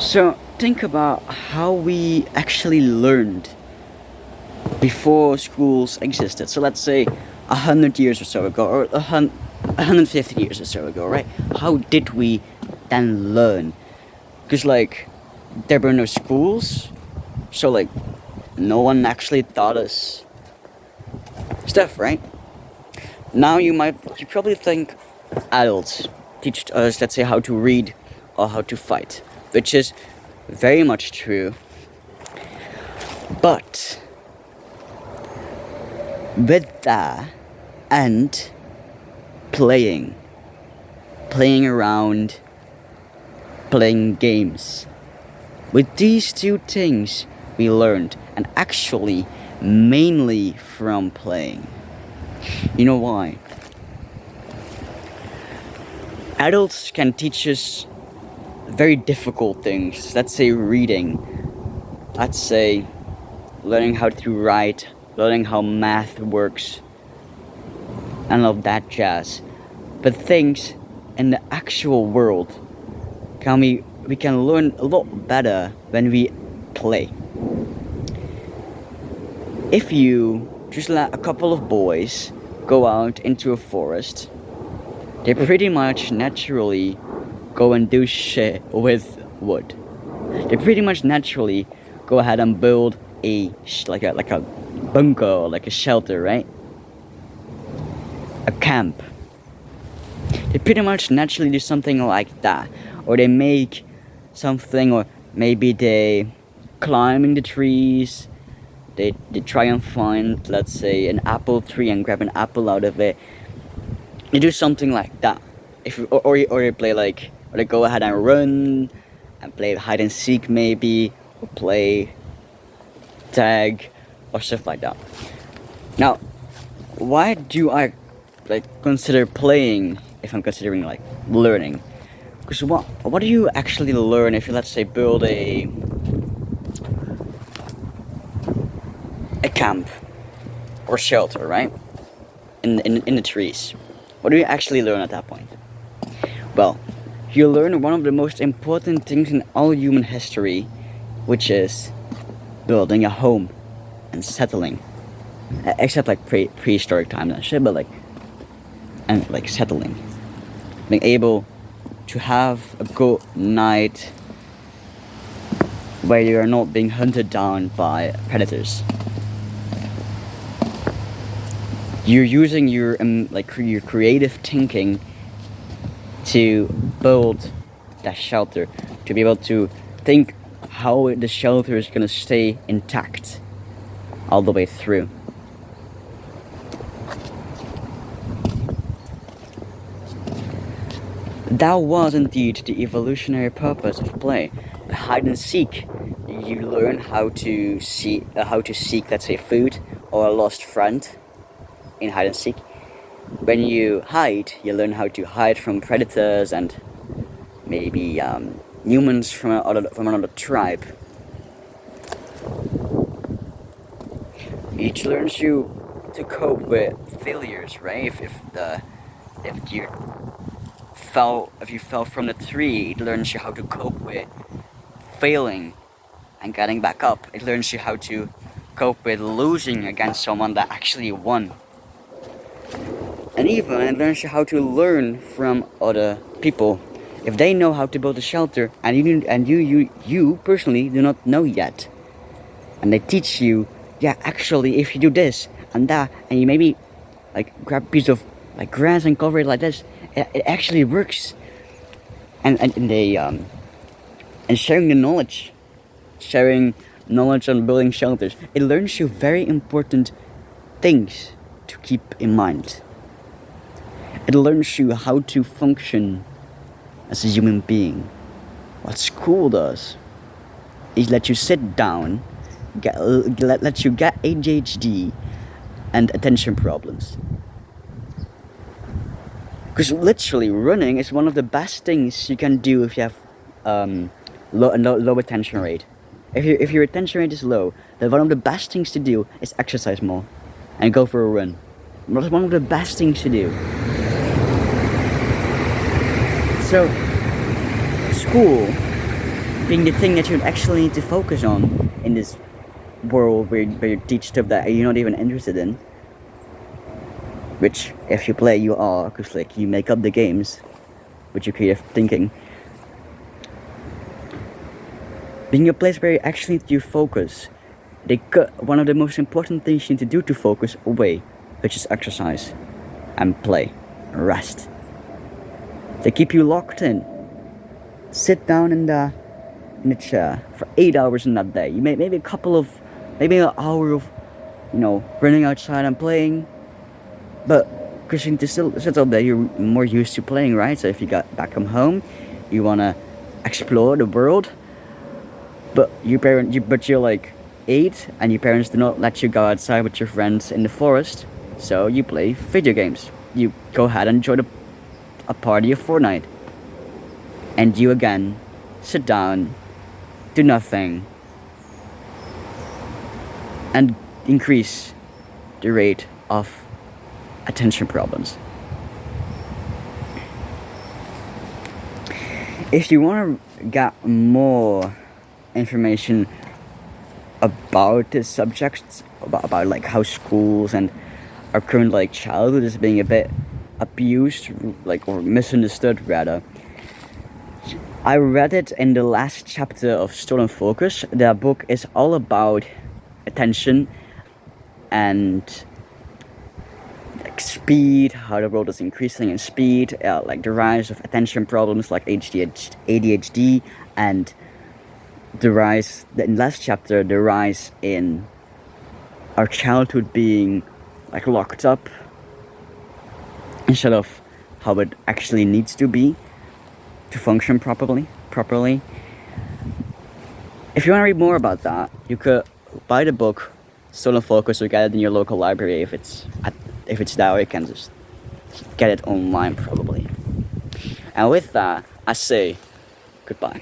So think about how we actually learned before schools existed. So let's say 100 years or so ago, or 150 years or so ago, right? How did we then learn? Because like there were no schools, so like no one actually taught us stuff, right? Now you probably think adults teach us, let's say, how to read or how to fight, which is very much true. But with that and playing, playing around, playing games, with these two things we learned, and actually mainly from playing. You know why? Adults can teach us very difficult things. Let's say reading. Let's say learning how to write, learning how math works, and all of that jazz. But things in the actual world we can learn a lot better when we play. If you just let a couple of boys go out into a forest, they pretty much naturally go and do shit with wood. They pretty much naturally go ahead and build like a bunker or like a shelter, right? A camp. They pretty much naturally do something like that, or they make something, or maybe they climb in the trees. They try and find, let's say, an apple tree and grab an apple out of it. They do something like that. Or they play like, or they go ahead and run and play hide and seek maybe, or play tag or stuff like that. Now, why do I like consider playing if I'm considering like learning? Because what do you actually learn if you, let's say, build a camp or shelter, right? In the trees. What do you actually learn at that point? Well, you learn one of the most important things in all human history, which is building a home and settling. Except like prehistoric times and shit, but like settling. Being able to have a good night where you are not being hunted down by predators. You're using your your creative thinking to build that shelter, to be able to think how the shelter is gonna stay intact all the way through. That was indeed the evolutionary purpose of play. Hide and seek. You learn how to seek, let's say, food or a lost friend in hide and seek. When you hide, you learn how to hide from predators and maybe humans from another tribe. Each learns you to cope with failures, right? If you fell from the tree, it learns you how to cope with failing and getting back up. It learns you how to cope with losing against someone that actually won. And even it learns you how to learn from other people. If they know how to build a shelter and you personally do not know yet, and they teach you, yeah, actually if you do this and that, and you maybe like grab a piece of like grass and cover it like this, it actually works. And sharing the knowledge, sharing knowledge on building shelters, it learns you very important things to keep in mind. It learns you how to function as a human being. What school does is let you sit down, let you get ADHD and attention problems. Because literally running is one of the best things you can do if you have low attention rate. If your attention rate is low, then one of the best things to do is exercise more and go for a run. That's one of the best things to do. So, school being the thing that you actually need to focus on in this world where you teach stuff that you're not even interested in. Which, if you play, you are, because like you make up the games with your creative thinking. Being a place where you actually need to focus, they cut one of the most important things you need to do to focus away, which is exercise and play, rest. They keep you locked in. Sit down in the chair for 8 hours in that day. You maybe maybe an hour of, running outside and playing. But because you need to still sit up there, you're more used to playing, right? So if you got back from home, you wanna explore the world. But you're like 8, and your parents do not let you go outside with your friends in the forest. So you play video games. You go ahead and join a party of Fortnite. And you again sit down, do nothing, and increase the rate of attention problems. If you want to get more information about this subject, about like how schools and our current like childhood is being a bit abused, like, or misunderstood rather, I read it in the last chapter of Stolen Focus. The book is all about attention and like speed, how the world is increasing in speed, like the rise of attention problems like ADHD, and the last chapter, the rise in our childhood being like locked up instead of how it actually needs to be to function properly. If you want to read more about that, you could buy the book Stolen Focus or get it in your local library if it's there, or you can just get it online probably. And with that, I say goodbye.